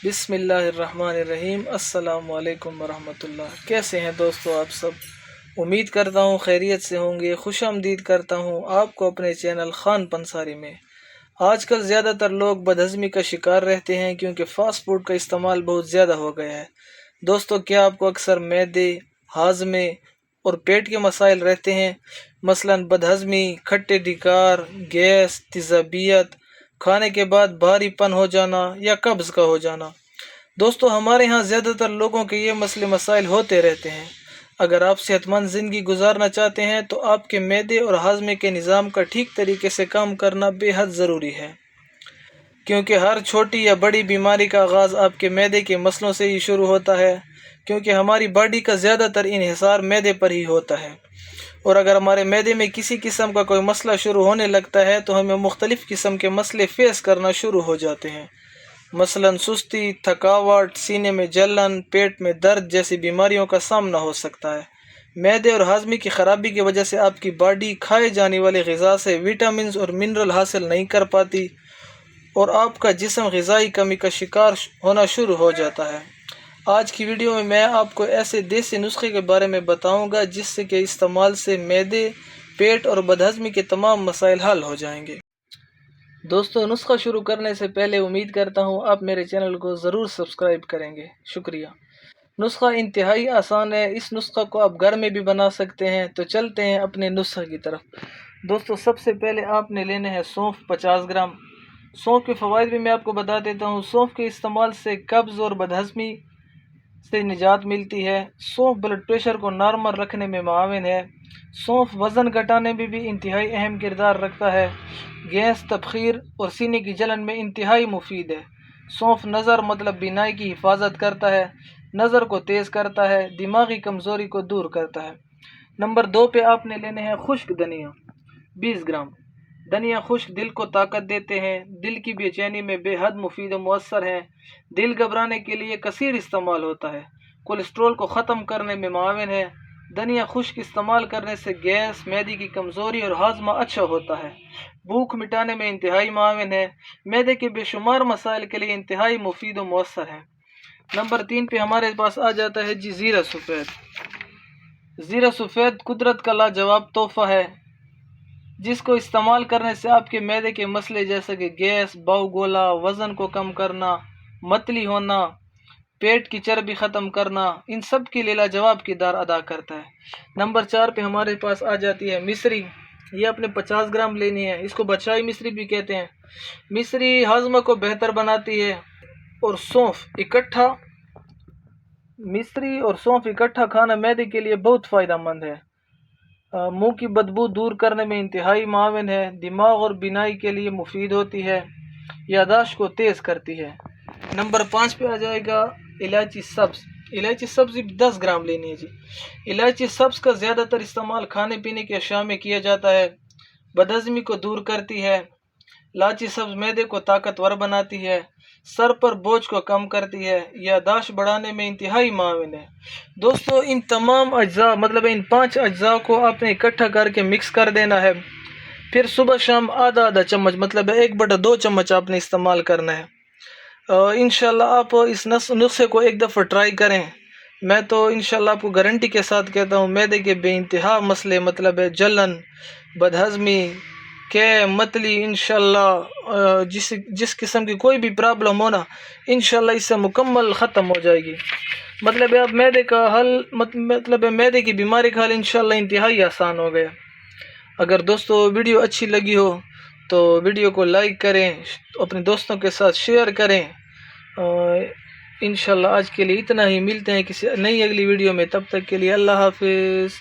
بسم اللہ الرحمن الرحیم۔ السلام علیکم ورحمۃ اللہ۔ کیسے ہیں دوستو آپ سب؟ امید کرتا ہوں خیریت سے ہوں گے۔ خوش آمدید کرتا ہوں آپ کو اپنے چینل خان پنساری میں۔ آج کل زیادہ تر لوگ بدہضمی کا شکار رہتے ہیں کیونکہ فاسٹ فوڈ کا استعمال بہت زیادہ ہو گیا ہے۔ دوستو، کیا آپ کو اکثر معدے، ہاضمے اور پیٹ کے مسائل رہتے ہیں؟ مثلاً بدہضمی، کھٹے ڈکار، گیس، تیزابیت، کھانے کے بعد بھاری پن ہو جانا یا قبض کا ہو جانا۔ دوستو، ہمارے ہاں زیادہ تر لوگوں کے یہ مسئلے مسائل ہوتے رہتے ہیں۔ اگر آپ صحت مند زندگی گزارنا چاہتے ہیں تو آپ کے معدے اور ہاضمے کے نظام کا ٹھیک طریقے سے کام کرنا بے حد ضروری ہے، کیونکہ ہر چھوٹی یا بڑی بیماری کا آغاز آپ کے معدے کے مسئلوں سے ہی شروع ہوتا ہے، کیونکہ ہماری باڈی کا زیادہ تر انحصار معدے پر ہی ہوتا ہے، اور اگر ہمارے معدے میں کسی قسم کا کوئی مسئلہ شروع ہونے لگتا ہے تو ہمیں مختلف قسم کے مسئلے فیس کرنا شروع ہو جاتے ہیں۔ مثلاً سستی، تھکاوٹ، سینے میں جلن، پیٹ میں درد جیسی بیماریوں کا سامنا ہو سکتا ہے۔ معدے اور ہاضمے کی خرابی کی وجہ سے آپ کی باڈی کھائے جانے والی غذا سے وٹامنز اور منرل حاصل نہیں کر پاتی اور آپ کا جسم غذائی کمی کا شکار ہونا شروع ہو جاتا ہے۔ آج کی ویڈیو میں آپ کو ایسے دیسی نسخے کے بارے میں بتاؤں گا جس سے کہ استعمال سے معدے، پیٹ اور بدہضمی کے تمام مسائل حل ہو جائیں گے۔ دوستو، نسخہ شروع کرنے سے پہلے امید کرتا ہوں آپ میرے چینل کو ضرور سبسکرائب کریں گے۔ شکریہ۔ نسخہ انتہائی آسان ہے، اس نسخہ کو آپ گھر میں بھی بنا سکتے ہیں۔ تو چلتے ہیں اپنے نسخے کی طرف۔ دوستو، سب سے پہلے آپ نے لینے ہیں سونف 50 گرام۔ سونف کے فوائد بھی میں آپ کو بتا دیتا ہوں۔ سونف کے استعمال سے قبض اور بدہضمی سے نجات ملتی ہے۔ سونف بلڈ پریشر کو نارمل رکھنے میں معاون ہے۔ سونف وزن گھٹانے میں بھی انتہائی اہم کردار رکھتا ہے۔ گیس، تبخیر اور سینے کی جلن میں انتہائی مفید ہے۔ سونف نظر بینائی کی حفاظت کرتا ہے، نظر کو تیز کرتا ہے، دماغی کمزوری کو دور کرتا ہے۔ نمبر 2 پہ آپ نے لینے ہیں خشک دھنیا 20 گرام۔ دھنیا خشک دل کو طاقت دیتے ہیں، دل کی بے چینی میں بے حد مفید و مؤثر ہیں۔ دل گھبرانے کے لیے کثیر استعمال ہوتا ہے۔ کولیسٹرول کو ختم کرنے میں معاون ہے۔ دھنیا خشک استعمال کرنے سے گیس، معدے کی کمزوری اور ہاضمہ اچھا ہوتا ہے۔ بھوک مٹانے میں انتہائی معاون ہے۔ معدے کے بے شمار مسائل کے لیے انتہائی مفید و مؤثر ہے۔ نمبر 3 پہ ہمارے پاس آ جاتا ہے زیرہ سفید۔ زیرہ سفید قدرت کا لاجواب تحفہ ہے، جس کو استعمال کرنے سے آپ کے معدے کے مسئلے جیسے کہ گیس، باؤ گولا، وزن کو کم کرنا، متلی ہونا، پیٹ کی چربی ختم کرنا، ان سب کے لیے لاجواب کردار ادا کرتا ہے۔ نمبر 4 پہ ہمارے پاس آ جاتی ہے مصری۔ یہ اپنے 50 گرام لینی ہے۔ اس کو بچائی مصری بھی کہتے ہیں۔ مصری ہاضمہ کو بہتر بناتی ہے اور مصری اور سونف اکٹھا کھانا معدے کے لیے بہت فائدہ مند ہے۔ منہ کی بدبو دور کرنے میں انتہائی معاون ہے۔ دماغ اور بینائی کے لیے مفید ہوتی ہے۔ یادداشت کو تیز کرتی ہے۔ نمبر 5 پہ آ جائے گا الائچی سبز۔ الائچی سبز 10 گرام لینی ہے جی۔ الائچی سبز کا زیادہ تر استعمال کھانے پینے کے اشیاء میں کیا جاتا ہے۔ بدہضمی کو دور کرتی ہے۔ الائچی سبز معدے کو طاقتور بناتی ہے، سر پر بوجھ کو کم کرتی ہے، یادداشت بڑھانے میں انتہائی معاون ہے۔ دوستو، ان تمام اجزاء ان 5 اجزاء کو آپ نے اکٹھا کر کے مکس کر دینا ہے۔ پھر صبح شام آدھا چمچ 1/2 چمچ آپ نے استعمال کرنا ہے۔ انشاءاللہ آپ اس نسخے کو ایک دفعہ ٹرائی کریں۔ میں تو انشاءاللہ آپ کو گارنٹی کے ساتھ کہتا ہوں، معدے کے بے انتہا مسئلے جلن، بدہضمی، متلی، انشاءاللہ جس قسم کی کوئی بھی پرابلم ہونا، انشاءاللہ اس سے مکمل ختم ہو جائے گی۔ اب معدے کی بیماری کا حل انشاءاللہ انتہائی آسان ہو گیا۔ اگر دوستو ویڈیو اچھی لگی ہو تو ویڈیو کو لائک کریں، اپنے دوستوں کے ساتھ شیئر کریں۔ انشاءاللہ آج کے لیے اتنا ہی، ملتے ہیں کسی نئی اگلی ویڈیو میں، تب تک کے لیے اللہ حافظ۔